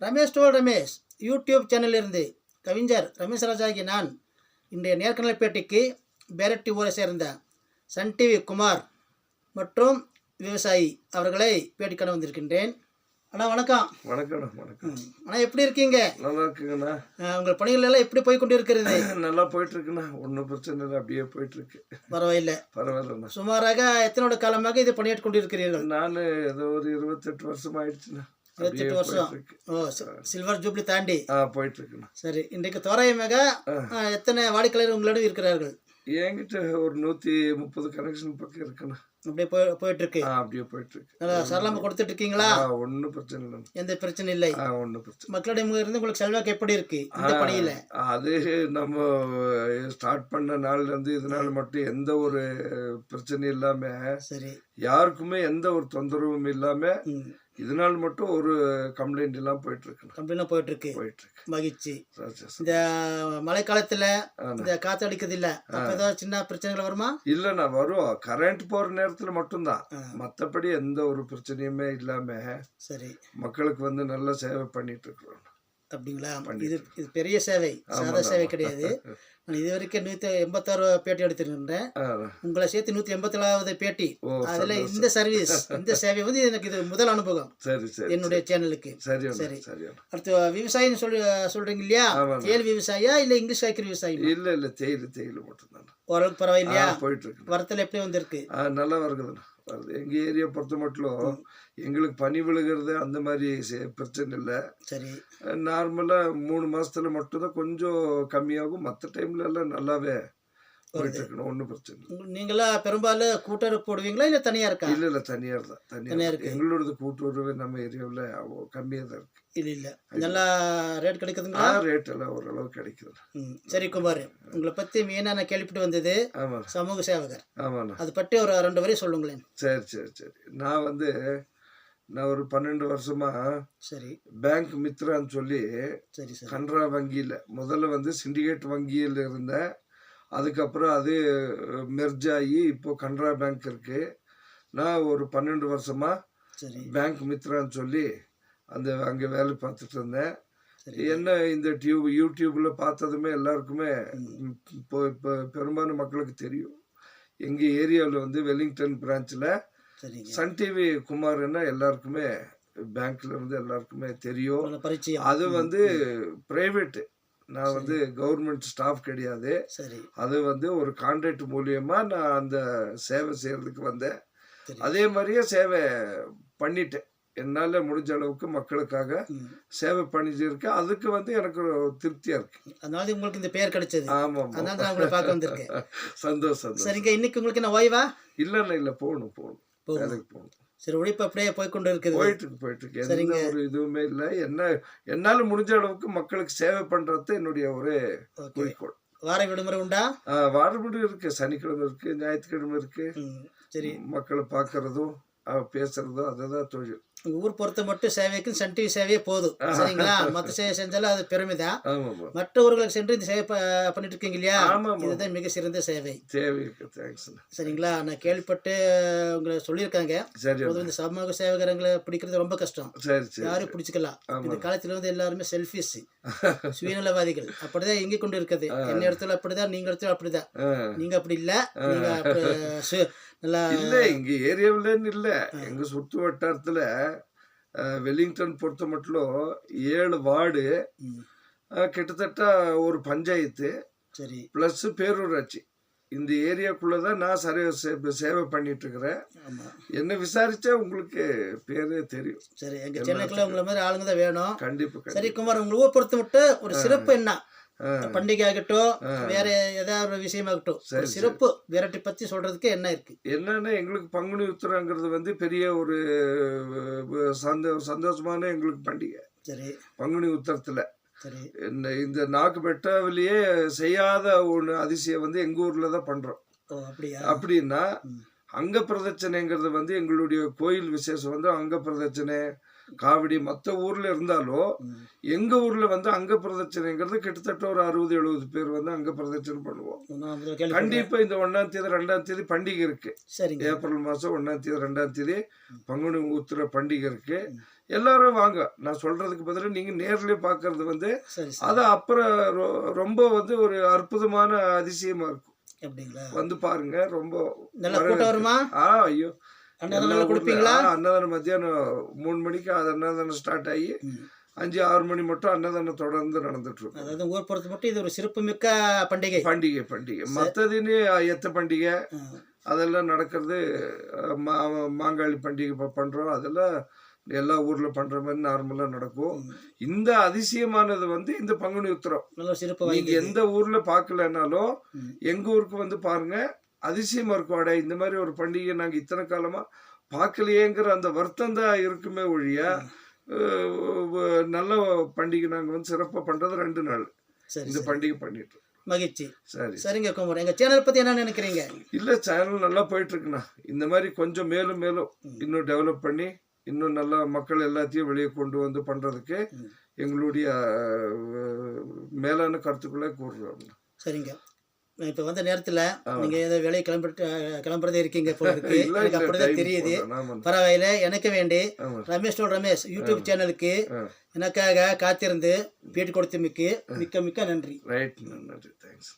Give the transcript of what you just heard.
Ramesh toll Ramesh YouTube சேனலிலிருந்து கவிஞர் ரமேஷ் ராஜாகி நான் இன்றைய நேர்காணல் பேட்டிக்கு பேரட்டி ஊரை சேர்ந்த சன் டிவி குமார் மற்றும் விவசாயி அவர்களை பேட்டிக்காண வந்திருக்கின்றேன். அண்ணா வணக்கம். வணக்கம். வணக்கம் அண்ணா, எப்படி இருக்கீங்க? நல்லா இருக்குங்கண்ணா. உங்கள் பணிகள் எல்லாம் எப்படி போய் கொண்டு இருக்கிறது? நல்லா போயிட்டு இருக்குண்ணா, ஒன்றும் பிரச்சனை இல்லை, அப்படியே போயிட்டு இருக்கு. பரவாயில்லண்ணா. சுமாராக எத்தனோட காலமாக இதை பணியாற்றி கொண்டிருக்கிறீர்கள்? நான் ஏதோ ஒரு 28 வருஷம் ஆயிடுச்சுண்ணா. 28 வருஷம். ஓ, சில்வர் ஜூப்ளி தாண்டி போயிட்டு இருக்குண்ணா. சரி, இன்றைக்கு தோராயமாக எத்தனை வாடிக்கையாளர் உங்களிடம் இருக்கிறார்கள்? என்கிட்ட ஒரு 130 கனெக்ஷன் பக்கம் இருக்குண்ணா. அப்படியே போயிட்டு இருக்கு. அப்படியே போயிட்டு இருக்கு. நல்லா சரளமாக கொடுத்துட்டு இருக்கீங்களா? ஒன்றும் பிரச்சனை இல்லை. எந்த பிரச்சனை இல்லை. ஒன்றும் பிரச்சனை. மக்களிடம் இருந்து உங்களுக்கு செல்வாக்கு எப்படி இருக்கு இந்த பணியில? அது நம்ம ஸ்டார்ட் பண்ண நாள்ல இருந்து இது நாள் மட்டும் எந்த ஒரு பிரச்சனையும் இல்லாம, சரி, யாருக்குமே எந்த ஒரு தொந்தரவும் இல்லாம இதனால் மட்டும் ஒரு கம்ப்ளைண்ட் எல்லாம் போயிட்டு இருக்கு. மகிழ்ச்சி. இந்த மழை காலத்துல இந்த காத்து அடிக்கிறது இல்ல, ஏதாவது சின்ன பிரச்சனைகள் வருமா? இல்லண்ணா, வரும். கரண்ட் போற நேரத்துல மட்டும்தான், மத்தபடி எந்த ஒரு பிரச்சனையுமே இல்லாம சரி மக்களுக்கு வந்து நல்ல சேவை பண்ணிட்டு இருக்கிறோம். அப்படிங்களா? இது பெரிய சேவை, சாதா சேவை கிடையாது. நான் இது வரைக்கும் 186 பேட்டி எடுத்திருக்கின்றேன். உங்களை சேர்த்து 187வது பேட்டி. அதுல இந்த சர்வீஸ், இந்த சேவை வந்து எனக்கு இது முதல் அனுபவம் என்னுடைய சேனலுக்கு. சரி, அடுத்து விவசாயின்னு சொல்றீங்க இல்லையா? தேயிலை விவசாயியா இல்ல இங்கிலீஷ் காய்கறி விவசாயி? இல்ல தேயிலை மட்டும்தான். ஓரளவுக்கு பரவாயில்லையா? போயிட்டு இருக்கு. வரத்துல எப்படி வந்திருக்கு? நல்லா வருகுதுண்ணா. எங்க ஏரியா பொறுத்த மட்டும் எங்களுக்கு பனி விழுகிறது அந்த மாதிரி பிரச்சனை இல்லை. சரி, நார்மலா 3 மாசத்துல மட்டும்தான் கொஞ்சம் கம்மியாகும். மற்ற டைம்ல எல்லாம் நல்லாவே போயிட்டு இருக்கணும், ஒன்றும் பிரச்சனை இல்லை. நீங்களா பெரும்பாலும் கூட்டுறவு போடுவீங்களா இல்ல தனியா இருக்கா? இல்ல தனியார் தான். தனியா இருக்கு. எங்களோடது கூட்டுறவு நம்ம ஏரியாவில் கம்மியா தான் இருக்கு. இல்ல நல்லா ரேட் கிடைக்குதுங்களா? ரேட் எல்லாம் ஓரளவு கிடைக்குது. சரி குமார், உங்களை பத்தி மெயினா நான் கேள்விப்பட்டு வந்தது சமூக சேவகர். ஆமாண்ணா, அது பற்றி ஒரு 2 வரி சொல்லுங்களேன். சரி. நான் ஒரு 12 வருஷமா சரி பேங்க் மித்ரான்னு சொல்லி கனரா வங்கியில முதல்ல வந்து சிண்டிகேட் வங்கியில் இருந்தேன். அதுக்கப்புறம் அது மெர்ஜ் ஆகி இப்போ கனரா பேங்க் இருக்கு. நான் ஒரு 12 வருஷமா பேங்க் மித்ரான்னு சொல்லி அங்கே வேலை பார்த்துட்டு இருந்தேன். என்ன இந்த யூடியூப்ல பார்த்ததுமே எல்லாருக்குமே இப்போ பெரும்பாலான மக்களுக்கு தெரியும். எங்கள் ஏரியாவில் வந்து வெலிங்டன் பிரான்ச்சில் சன் டிவி குமார்னா எல்லாருக்குமே பேங்க்ல இருந்து எல்லாருக்குமே தெரியும். அது வந்து பிரைவேட்டு, நான் வந்து கவர்மெண்ட் ஸ்டாஃப் கிடையாது. அது வந்து ஒரு கான்ட்ராக்ட் மூலியமா நான் அந்த சேவை செய்யறதுக்கு வந்தேன். அதே மாதிரியே சேவை பண்ணிட்டேன். என்னால முடிஞ்ச அளவுக்கு மக்களுக்காக சேவை பண்ணிட்டு இருக்கேன். அதுக்கு வந்து எனக்கு திருப்தியா இருக்கு. அதனால உங்களுக்கு இந்த பெயர் கிடைச்சது. ஆமா, அதனால நான் உங்களை பார்க்க வந்திருக்கேன். சந்தோஷம். சரிங்க, இன்னைக்கு உங்களுக்கு என்ன ஓய்வா? இல்ல போகணும் வேலைக்கு போகணும். சரி, உழைப்பு அப்படியே போய்கொண்டு இருக்குது. போயிட்டு இருக்கு. எந்த ஒரு இதுவுமே இல்லை. என்னால முடிஞ்ச அளவுக்கு மக்களுக்கு சேவை பண்றது என்னுடைய ஒரு குறிக்கோள். வார விடுமுறை உண்டா? வார விடுமுறை இருக்கு. சனிக்கிழமை இருக்கு, ஞாயிற்றுக்கிழமை இருக்கு. சரி, மக்களை பார்க்கறதும் பேசுறதும் அதுதான் தொழில். ஊர் பொறுத்த மட்டும் சேவைக்கு சன் டிவி சேவையே போதும். சரிங்களா? மற்ற சேவை செஞ்சாலும் அது பெருமைதான். மற்ற ஊர்களுக்கு சென்று இந்த சேவை பண்ணிட்டு இருக்கீங்க இல்லையா? இதுதான் மிக சிறந்த சேவை. சரிங்களா? நான் கேள்விப்பட்டு உங்களை சொல்லியிருக்காங்க. இந்த சமூக சேவகரங்களை பிடிக்கிறது ரொம்ப கஷ்டம். யாரும் பிடிச்சிக்கலாம். இந்த காலத்துல வந்து எல்லாருமே செல்ஃபிஷ், சுயநலவாதிகள். அப்படிதான் இங்கே கொண்டு இருக்குது. என்ன இடத்துல அப்படிதான், நீங்க இடத்துல அப்படிதான். நீங்க அப்படி இல்ல. நீங்க இல்ல, இங்க ஏரியாவிலன்னு இல்ல, எங்க சுற்று வட்டாரத்துல வெலிங்டன் பொறுத்த மட்டும் 7 வார்டு, கிட்டத்தட்ட ஒரு பஞ்சாயத்து பிளஸ் பேரூராட்சி. இந்த ஏரியாக்குள்ளதான் நான் சேவை பண்ணிட்டு இருக்கிறேன். என்ன விசாரிச்சா உங்களுக்கு பேரே தெரியும். சரி, எங்க சென்னைக்குள்ள உங்களை மாதிரி ஆளுங்க தான் வேணும். கண்டிப்பா. சரி குமார், உங்க ஊரை பொறுத்த மட்டும் ஒரு சிறப்பு என்ன? பண்டிகை ஆகட்டும், வேற ஏதாவது ஒரு விஷயமாகட்டும், சிறப்பு வெரைட்டி பத்தி சொல்றதுக்கு என்ன இருக்கு? என்னன்னா, எங்களுக்கு பங்குனி உத்திரங்கிறது வந்து பெரிய ஒரு சந்தோஷமான எங்களுக்கு பண்டிகை. சரி, பங்குனி உத்திரத்துல இந்த நாக்கு பெட்டாவிலேயே செய்யாத ஒன்று அதிசயம் வந்து எங்க ஊர்ல தான் பண்றோம். அப்படின்னா அங்க பிரதட்சணைங்கிறது வந்து எங்களுடைய கோயில் விசேஷம் வந்து அங்க பிரதட்சணை காவடி மற்ற ஊர்ல இருந்தாலும் எங்க ஊர்ல வந்து அங்க பிரதட்சணைங்கிறது கிட்டத்தட்ட ஒரு 60-70 பேர் வந்து அங்க பிரதட்சணை பண்ணுவோம். கண்டிப்பா இந்த 1ஆம் தேதி 2ஆம் தேதி பண்டிகை இருக்கு. ஏப்ரல் மாசம் 1ஆம் தேதி 2ஆம் தேதி பங்குனி உத்திர பண்டிகை இருக்கு. எல்லாரும் வாங்க. நான் சொல்றதுக்கு பதிலா நீங்க நேர்லயே பார்க்கறது வந்து சரி அது அப்புறம் ரொம்ப வந்து ஒரு அற்புதமான அதிசயமா இருக்கும். அப்படிங்களா? வந்து பாருங்க. ரொம்ப நல்ல கூட்டம் வருமா? ஐயோ! அன்னதானம் எல்லா நல்லா ஊர்ல கொடுப்பீங்களா? அன்னதானம் மத்தியானம் 3 மணிக்கு அது அன்னதானம் ஸ்டார்ட் ஆகி 5, 6 மணி மட்டும் அன்னதானம் தொடர்ந்து நடந்துட்டு இருக்கும். அதாவது ஊர் பொறுத்த மட்டும் இது ஒரு சிறப்புமிக்க பண்டிகை. பண்டிகை மற்றதுன்னு எத்த பண்டிகை அதெல்லாம் நடக்கிறது. மாங்காளி பண்டிகை பண்றோம். அதெல்லாம் எல்லா ஊர்ல பண்ற மாதிரி நார்மலா நடக்கும். இந்த அதிசயமானது வந்து இந்த பங்குனி உத்திரம். நல்ல சிறப்பு நீங்க எந்த ஊர்ல பார்க்கலனாலும் எங்க ஊருக்கு வந்து பாருங்க. அதிசயமா இருக்கும். அட இந்த மாதிரி ஒரு பண்டிகை நாங்க இத்தனை காலமா பார்க்கலையேங்கிற அந்த வருத்தம் தான் இருக்குமே ஒழிய நல்ல பண்டிகை நாங்க வந்து சிறப்பா பண்றது 2 நாள் இந்த பண்டிகை பண்ணிட்டு. மகிழ்ச்சி. சரி சரிங்க குமார், எங்க சேனல் பத்தி என்ன நினைக்கிறீங்க? இல்ல சேனல் நல்லா போயிட்டு இருக்குண்ணா. இந்த மாதிரி கொஞ்சம் மேலும் மேலும் இன்னும் டெவலப் பண்ணி இன்னும் நல்லா மக்கள் எல்லாத்தையும் வெளியே கொண்டு வந்து பண்றதுக்கு எங்களுடைய மேலான கருத்துக்களை கூறுறோம். சரிங்க. இப்போ வந்த நேரத்தில் நீங்கள் ஏதோ வேலையை கிளம்புறதே இருக்கீங்க போல இருக்கு. எனக்கு அப்படிதான் தெரியுது. பரவாயில்ல. எனக்கு வேண்டி ரமேஷ் யூடியூப் சேனலுக்கு எனக்காக காத்திருந்து பேட்டி கொடுத்தமைக்கு மிக்க மிக்க நன்றி. ரைட், நன்றி, தேங்க்ஸ்.